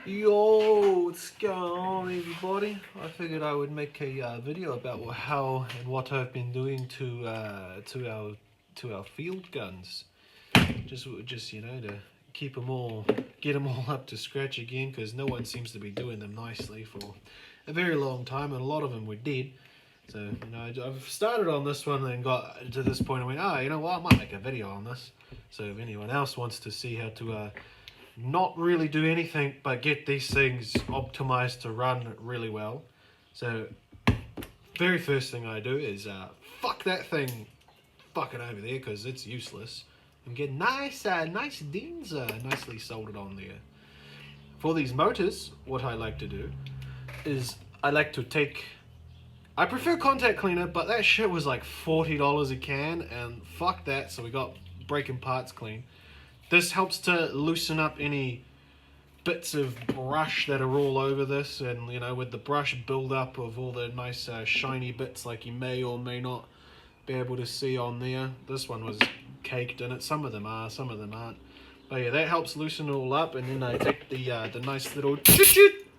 Yo, what's going on, everybody? I figured I would make a video about how and what I've been doing to our field guns. Just to keep them all, get them all up to scratch again, because no one seems to be doing them nicely for a very long time, and a lot of them were dead. So I've started on this one and got to this point. I went, you know what? I might make a video on this. So if anyone else wants to see how to not really do anything but get these things optimized to run really well. So very first thing I do is fuck that thing fucking over there because it's useless, and get nice dings nicely soldered on there. For these motors, what I like to do is I prefer contact cleaner, but that shit was like $40 a can, and fuck that, so we got breaking parts clean. This helps to loosen up any bits of brush that are all over this, and with the brush build-up of all the nice shiny bits like you may or may not be able to see on there. This one was caked in it. Some of them are, some of them aren't. But yeah, that helps loosen it all up, and then I take the nice little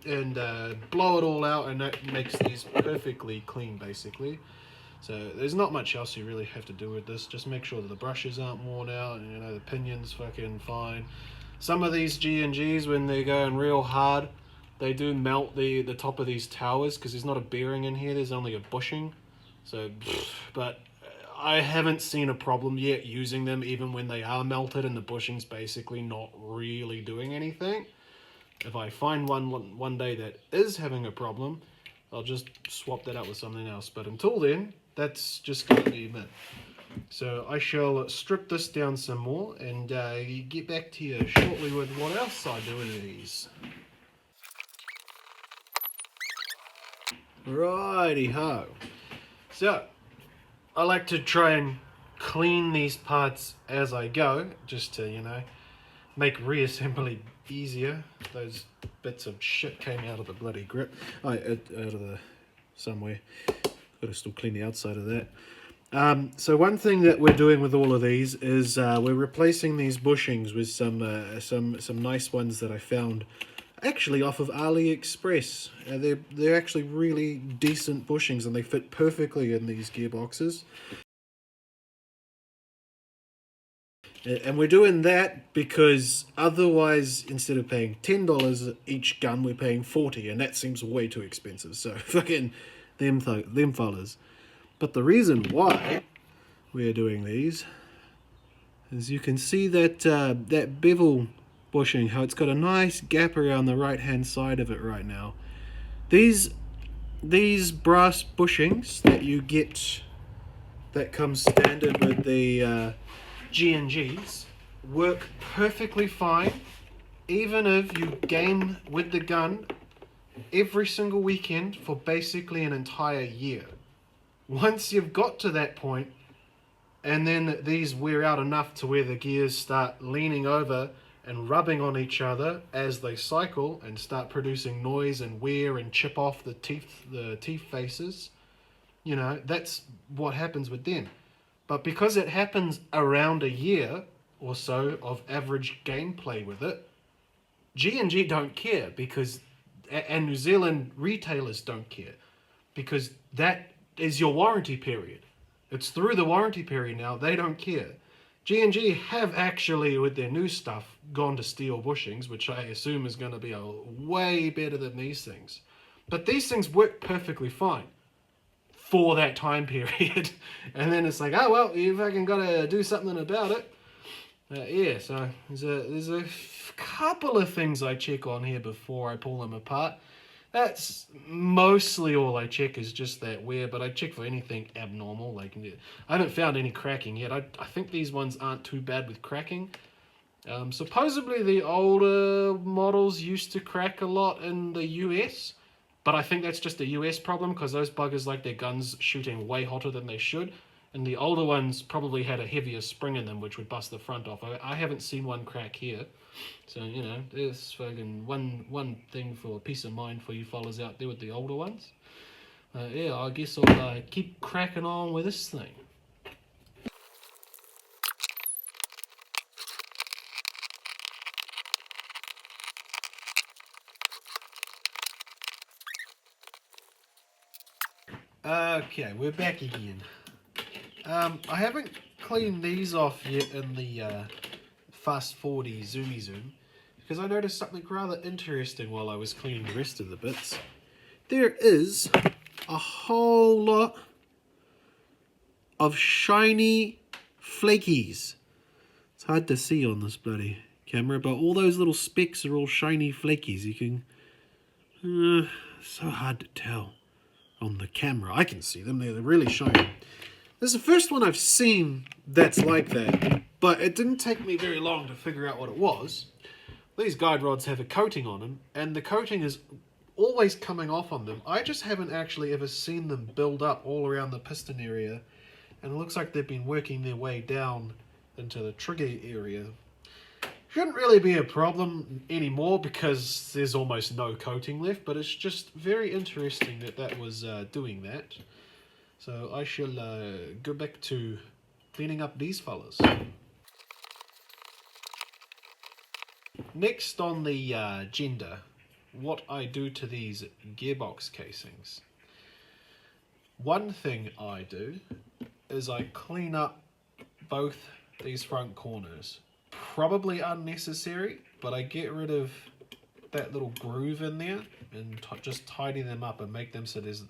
and blow it all out, and that makes these perfectly clean basically. So there's not much else you really have to do with this. Just make sure that the brushes aren't worn out, and the pinion's fucking fine. Some of these G&Gs, when they're going real hard, they do melt the top of these towers because there's not a bearing in here. There's only a bushing. So, but I haven't seen a problem yet using them, even when they are melted and the bushing's basically not really doing anything. If I find one day that is having a problem, I'll just swap that out with something else. But until then, that's just going to be it. So I shall strip this down some more and get back to you shortly with what else I do with these. Righty ho. So I like to try and clean these parts as I go, just to make reassembly easier. Those bits of shit came out of the bloody grip. Out of the somewhere. Got to still clean the outside of that. So one thing that we're doing with all of these is we're replacing these bushings with some nice ones that I found actually off of AliExpress. They're actually really decent bushings, and they fit perfectly in these gearboxes. And we're doing that because otherwise, instead of paying $10 each gun, we're paying $40, and that seems way too expensive. So fucking them fellas. But the reason why we're doing these is you can see that that bevel bushing, how it's got a nice gap around the right hand side of it right now. These brass bushings that you get that come standard with the G&Gs work perfectly fine even if you game with the gun every single weekend for basically an entire year. Once you've got to that point, and then these wear out enough to where the gears start leaning over and rubbing on each other as they cycle and start producing noise and wear and chip off the teeth faces, that's what happens with them. But because it happens around a year or so of average gameplay with it, G&G don't care and New Zealand retailers don't care, because that is your warranty period. It's through the warranty period now. They don't care. G&G have actually, with their new stuff, gone to steel bushings, which I assume is going to be a way better than these things. But these things work perfectly fine for that time period. And then it's like, oh, well, you fucking got to do something about it. Yeah, so there's a couple of things I check on here before I pull them apart. That's mostly all I check, is just that wear, but I check for anything abnormal. Like, I haven't found any cracking yet. I think these ones aren't too bad with cracking. Supposedly the older models used to crack a lot in the US, but I think that's just a US problem, because those buggers like their guns shooting way hotter than they should. And the older ones probably had a heavier spring in them, which would bust the front off. I haven't seen one crack here. So, there's fucking one thing for peace of mind for you fellas out there with the older ones. Yeah, I guess I'll keep cracking on with this thing. Okay, we're back again. I haven't cleaned these off yet in the Fast 40 Zoomy Zoom because I noticed something rather interesting while I was cleaning the rest of the bits. There is a whole lot of shiny flakies. It's hard to see on this bloody camera, but all those little specks are all shiny flakies. You can... so hard to tell on the camera. I can see them. They're really shiny. This is the first one I've seen that's like that, but it didn't take me very long to figure out what it was. These guide rods have a coating on them, and the coating is always coming off on them. I just haven't actually ever seen them build up all around the piston area, and it looks like they've been working their way down into the trigger area. Shouldn't really be a problem anymore because there's almost no coating left, but it's just very interesting that that was doing that. So I shall go back to cleaning up these fellas. Next on the agenda, what I do to these gearbox casings. One thing I do is I clean up both these front corners. Probably unnecessary, but I get rid of that little groove in there and just tidy them up and make them so there's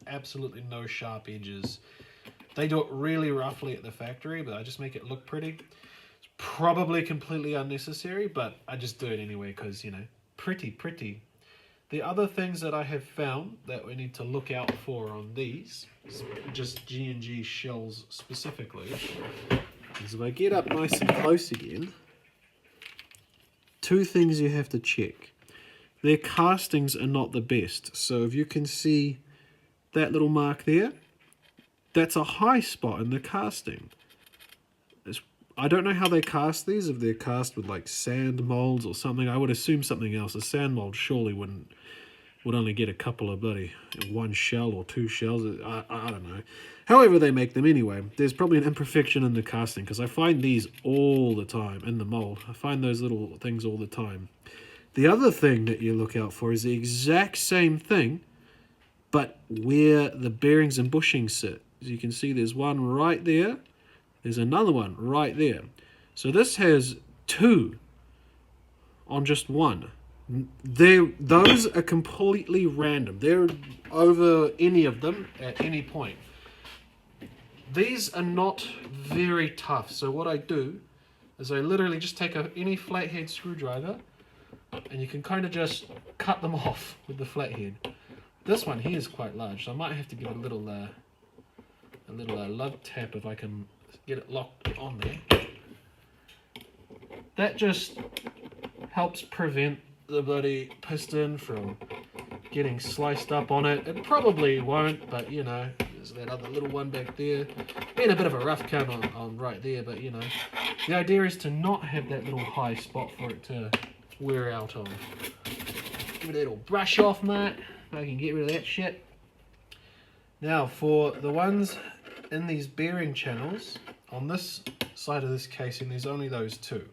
absolutely no sharp edges. They do it really roughly at the factory, but I just make it look pretty. It's probably completely unnecessary, but I just do it anyway because, you know, pretty. The other things that I have found that we need to look out for on these, just G&G shells specifically, is if I get up nice and close again, two things you have to check. Their castings are not the best. So if you can see that little mark there, that's a high spot in the casting. I don't know how they cast these, if they're cast with like sand molds or something. I would assume something else. A sand mold surely would only get a couple of one shell or two shells. I don't know. However they make them anyway, there's probably an imperfection in the casting because I find these all the time in the mold. I find those little things all the time. The other thing that you look out for is the exact same thing, but where the bearings and bushings sit. As you can see, there's one right there. There's another one right there. So this has two on just one. Those are completely random. They're over any of them at any point. These are not very tough. So what I do is I literally just take any flathead screwdriver and you can kind of just cut them off with the flathead. This one here is quite large, so I might have to give it a little love tap if I can get it locked on there. That just helps prevent the bloody piston from getting sliced up on it. It probably won't, but you know, there's that other little one back there. Been a bit of a rough cut on right there, but you know, the idea is to not have that little high spot for it to wear out on. Give it a little brush off, mate. I can get rid of that shit. Now for the ones in these bearing channels, on this side of this casing, there's only those two.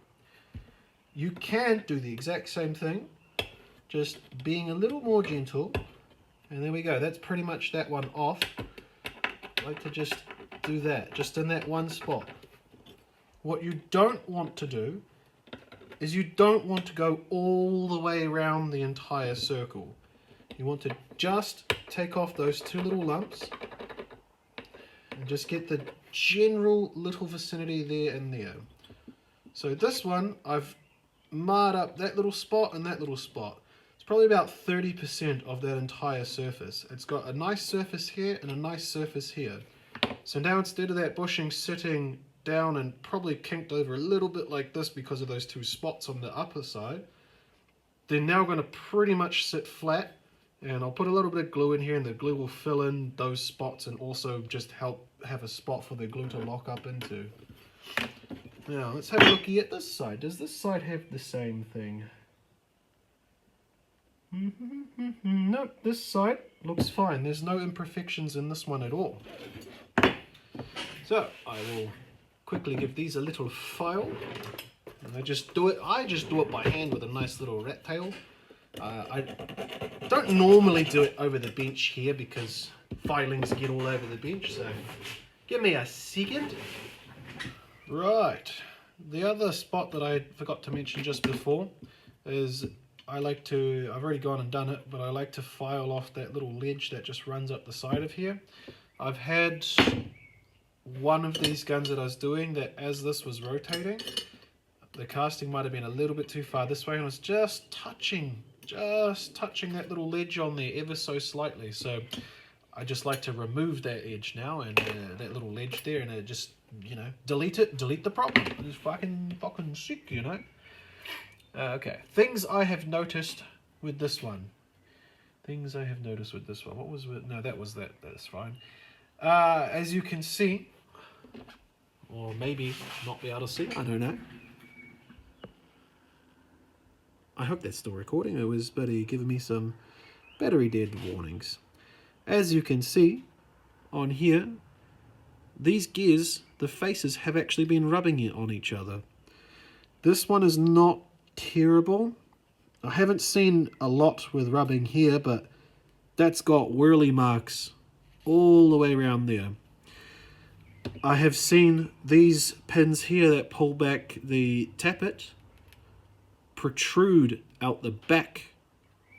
You can do the exact same thing, just being a little more gentle, and there we go. That's pretty much that one off. I like to just do that, just in that one spot. What you don't want to do is you don't want to go all the way around the entire circle. You want to just take off those two little lumps and just get the general little vicinity there and there. So this one, I've marred up that little spot and that little spot. It's probably about 30% of that entire surface. It's got a nice surface here and a nice surface here. So now instead of that bushing sitting down and probably kinked over a little bit like this because of those two spots on the upper side, they're now going to pretty much sit flat, and I'll put a little bit of glue in here and the glue will fill in those spots and also just help have a spot for the glue to lock up into. Now let's have a look at this side. Does this side have the same thing? Nope, this side looks fine. There's no imperfections in this one at all. So I will quickly give these a little file, and I just do it by hand with a nice little rat tail. I don't normally do it over the bench here because filings get all over the bench, so give me a second. Right, the other spot that I forgot to mention just before is I've already gone and done it, but I like to file off that little ledge that just runs up the side of here. I've had one of these guns that I was doing that as this was rotating, the casting might have been a little bit too far this way, and I was just touching that little ledge on there ever so slightly. So I just like to remove that edge now, and that little ledge there, and just, you know, delete the problem. It's fucking sick, you know. Okay, things I have noticed with this one. What was it? No, that's fine. As you can see, or maybe not be able to see, I don't know. I hope that's still recording. It was Buddy giving me some battery dead warnings. As you can see on here, these gears, the faces have actually been rubbing it on each other. This one is not terrible. I haven't seen a lot with rubbing here, but that's got whirly marks all the way around there. I have seen these pins here that pull back the tappet protrude out the back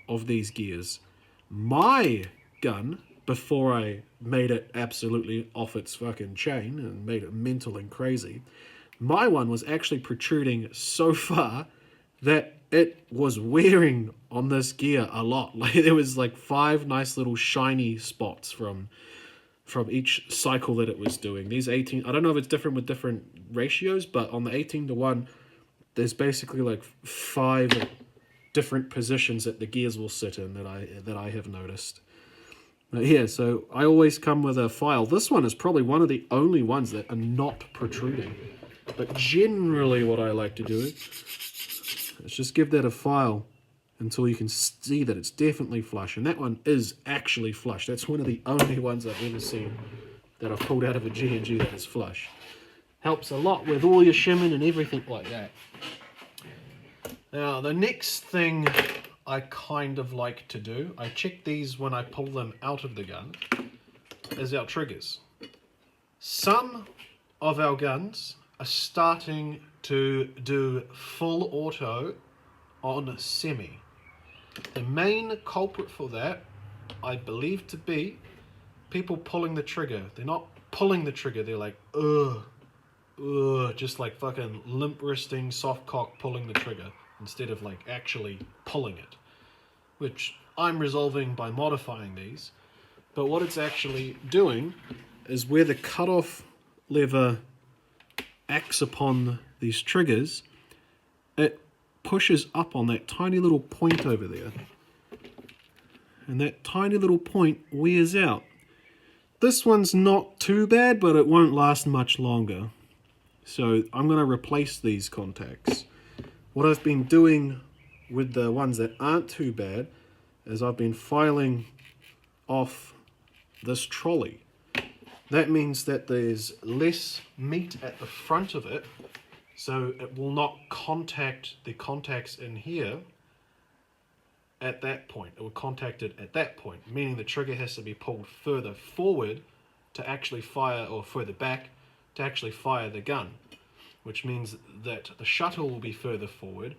of these gears. My gun, before I made it absolutely off its fucking chain and made it mental and crazy, my one was actually protruding so far that it was wearing on this gear a lot. Like there was like 5 nice little shiny spots from each cycle that it was doing. These 18, I don't know if it's different with different ratios, but on the 18:1, there's basically like 5 different positions that the gears will sit in that I have noticed. Yeah, so I always come with a file. This one is probably one of the only ones that are not protruding. But generally what I like to do is just give that a file until you can see that it's definitely flush. And that one is actually flush. That's one of the only ones I've ever seen that I've pulled out of a G&G that is flush. Helps a lot with all your shimming and everything like that. Now, the next thing I kind of like to do, I check these when I pull them out of the gun, is our triggers. Some of our guns are starting to do full auto on semi. The main culprit for that, I believe to be people pulling the trigger. They're not pulling the trigger, they're like, just like fucking limp wristing, soft cock pulling the trigger instead of like actually pulling it, which I'm resolving by modifying these. But what it's actually doing is where the cutoff lever acts upon these triggers, it pushes up on that tiny little point over there, and that tiny little point wears out. This one's not too bad, but it won't last much longer, so I'm going to replace these contacts. What I've been doing with the ones that aren't too bad is I've been filing off this trolley. That means that there's less meat at the front of it, so it will not contact the contacts in here at that point. It will contact it at that point, meaning the trigger has to be pulled further forward to actually fire, or further back to actually fire the gun, which means that the shuttle will be further forward,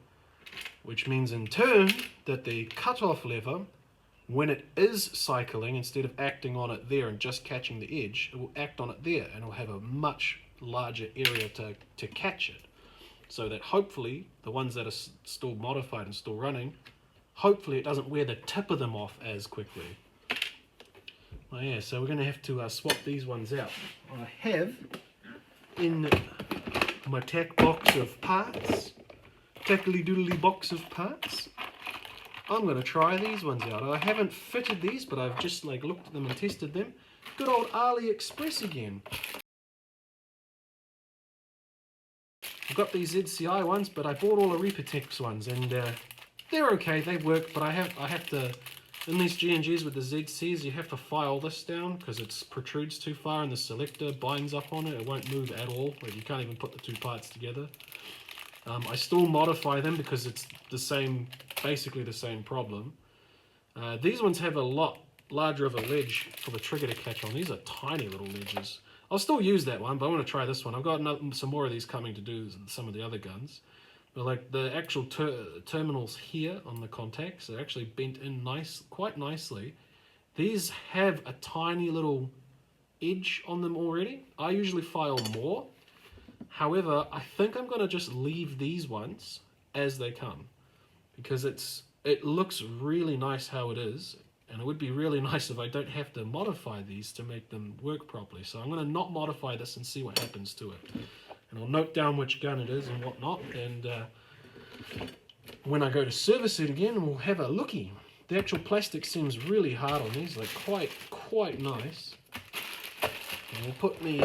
which means in turn that the cutoff lever, when it is cycling, instead of acting on it there and just catching the edge, it will act on it there, and it will have a much larger area to catch it. So that hopefully the ones that are still modified and still running, hopefully it doesn't wear the tip of them off as quickly. Oh yeah, so we're going to have to swap these ones out. I have in my tack box of parts, tackly doodly box of parts, I'm going to try these ones out. I haven't fitted these, but I've just like looked at them and tested them. Good old AliExpress again. I've got these ZCI ones, but I bought all the Reaper-Tex ones, and they're okay, they work, but I have to, in these G&Gs with the ZCs, you have to file this down because it protrudes too far and the selector binds up on it. It won't move at all. Like, you can't even put the two parts together. I still modify them because it's the same basically the same problem. These ones have a lot larger of a ledge for the trigger to catch on. These are tiny little ledges. I'll still use that one, but I want to try this one. I've got some more of these coming to do some of the other guns. But like the actual terminals here on the contacts are actually bent in quite nicely. These have a tiny little edge on them already. I usually file more. However, I think I'm going to just leave these ones as they come, because it looks really nice how it is, and it would be really nice if I don't have to modify these to make them work properly. So I'm going to not modify this and see what happens to it. And I'll note down which gun it is and whatnot, and when I go to service it again, we'll have a looky. The actual plastic seems really hard on these, like quite nice. And we'll put me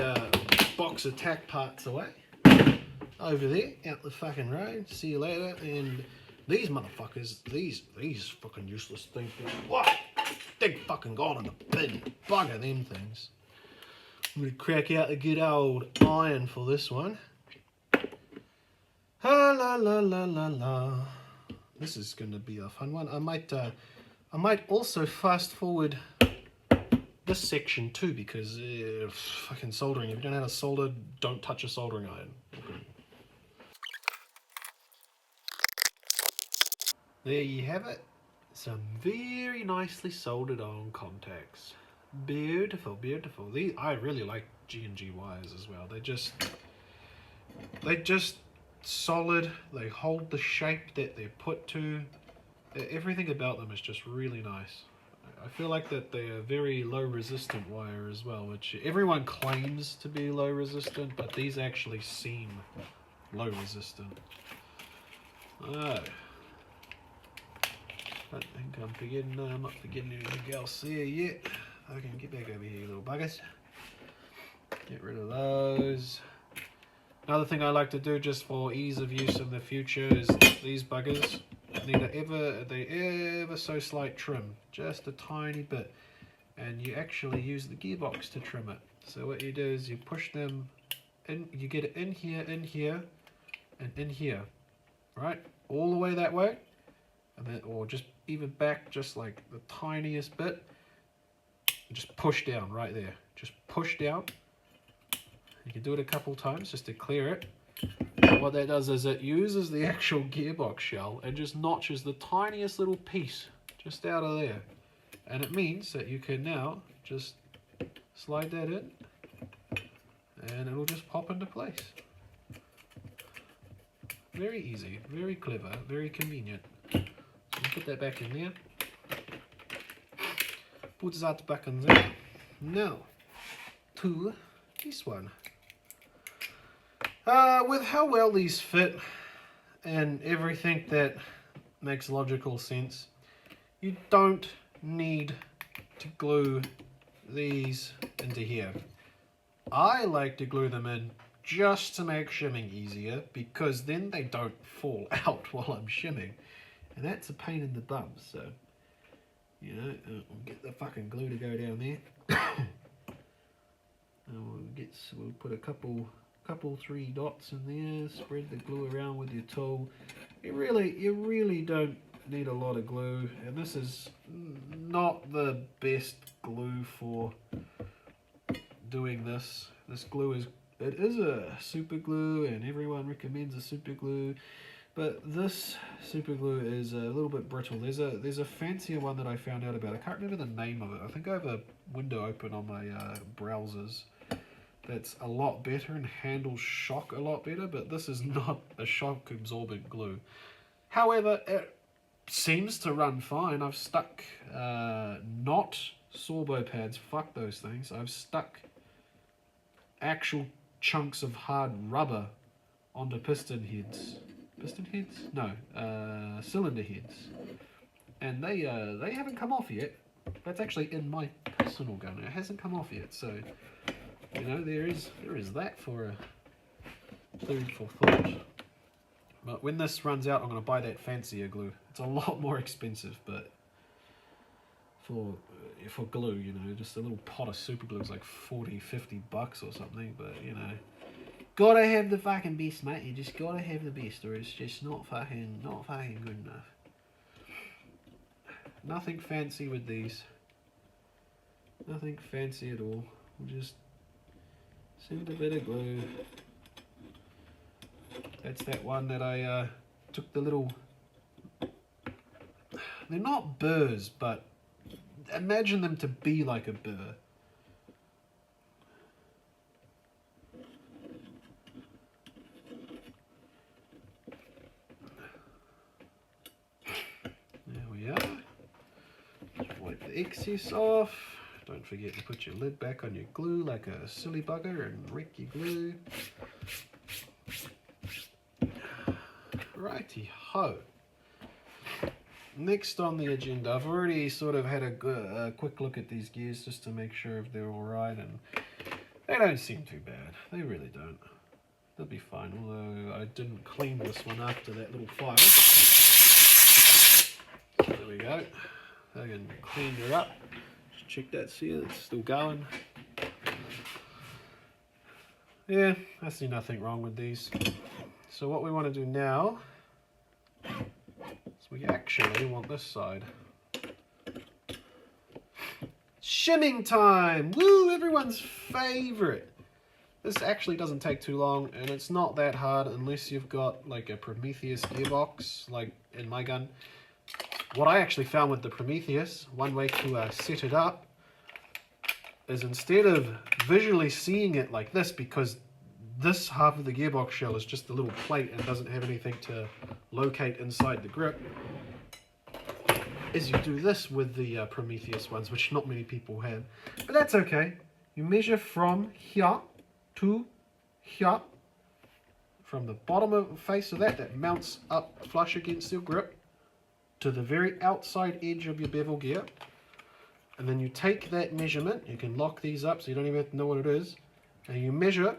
box of tack parts away over there, out the fucking road. See you later. And these motherfuckers, these fucking useless things. What? They fucking gone in the bin. Bugger them things. I'm gonna crack out the good old iron for this one. Ha la la la la la. This is gonna be a fun one. I might also fast forward this section too, because fucking soldering. If you don't know how to solder, don't touch a soldering iron. There you have it. Some very nicely soldered on contacts. Beautiful, beautiful. These, I really like G&G wires as well. They just solid. They hold the shape that they're put to. Everything about them is just really nice. I feel like that they are very low resistant wire as well, which everyone claims to be low resistant, but these actually seem low resistant. Oh. I think I'm not forgetting anything else there yet. I can get back over here, you little buggers. Get rid of those. Another thing I like to do just for ease of use in the future is these buggers need a ever so slight trim, just a tiny bit, and you actually use the gearbox to trim it. So what you do is you push them in, you get it in here, and in here, right, all the way that way, and then, or just even back just like the tiniest bit, and just push down right there. Just push down. You can do it a couple times just to clear it. And what that does is it uses the actual gearbox shell and just notches the tiniest little piece just out of there. And it means that you can now just slide that in and it'll just pop into place. Very easy, very clever, very convenient. So you put that back in there. Put that back in there. Now, to this one. With how well these fit and everything that makes logical sense, you don't need to glue these into here. I like to glue them in just to make shimming easier, because then they don't fall out while I'm shimming, and that's a pain in the bum. So, you know, we'll get the fucking glue to go down there. And we'll put a couple 3 dots in there, spread the glue around with your tool. You really don't need a lot of glue, and this is not the best glue for doing this. This glue is a super glue, and everyone recommends a super glue, but this super glue is a little bit brittle. There's a fancier one that I found out about. I can't remember the name of it. I think I have a window open on my browsers that's a lot better and handles shock a lot better, but this is not a shock absorbent glue. However, it seems to run fine. I've stuck not sorbo pads, fuck those things. I've stuck actual chunks of hard rubber onto piston heads. Piston heads? No, cylinder heads. And they haven't come off yet. That's actually in my personal gun. It hasn't come off yet, so you know, there is that for a food for thought. But when this runs out, I'm going to buy that fancier glue. It's a lot more expensive, but for glue, you know, just a little pot of super glue is like 40-50 bucks or something. But you know, gotta have the fucking best, mate. You just gotta have the best, or it's just not fucking good enough. Nothing fancy with these. Nothing fancy at all. We'll just send a bit of glue. That's that one that I took the little... They're not burrs, but imagine them to be like a burr. There we are. Just wipe the excess off. Don't forget to put your lid back on your glue like a silly bugger and wreck your glue. Righty ho. Next on the agenda, I've already sort of had a quick look at these gears just to make sure if they're alright, and they don't seem too bad. They really don't. They'll be fine, although I didn't clean this one after that little file. So there we go. I can clean her up. Just check that, see it, it's still going. Yeah, I see nothing wrong with these. So what we want to do now, we actually want this side. Shimming time! Woo! Everyone's favorite! This actually doesn't take too long, and it's not that hard unless you've got like a Prometheus gearbox, like in my gun. What I actually found with the Prometheus, one way to set it up, is instead of visually seeing it like this, because this half of the gearbox shell is just a little plate and doesn't have anything to locate inside the grip, is you do this with the Prometheus ones, which not many people have. But that's okay. You measure from here to here, from the bottom of the face of that mounts up flush against your grip, to the very outside edge of your bevel gear. And then you take that measurement, you can lock these up so you don't even have to know what it is, and you measure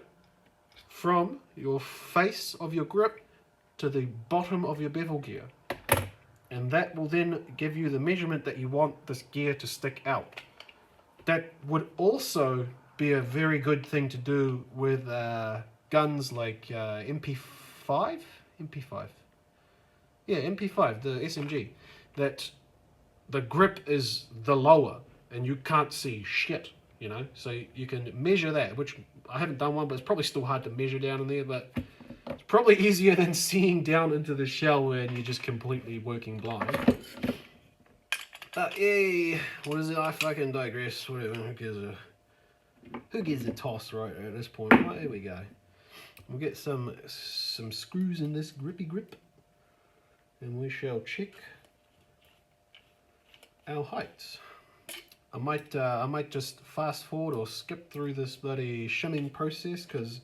from your face of your grip to the bottom of your bevel gear, and that will then give you the measurement that you want this gear to stick out. That would also be a very good thing to do with guns like MP5, yeah, MP5, the SMG, that the grip is the lower and you can't see shit, you know, so you can measure that, which I haven't done one, but it's probably still hard to measure down in there, but it's probably easier than seeing down into the shell when you're just completely working blind. Yay, what is it? I fucking digress. Whatever, who gives a toss right at this point? Right, here we go. We'll get some screws in this grippy grip, and we shall check our heights. I might just fast forward or skip through this bloody shimming process, because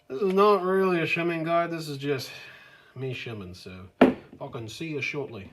this is not really a shimming guide, this is just me shimming, so I can see you shortly.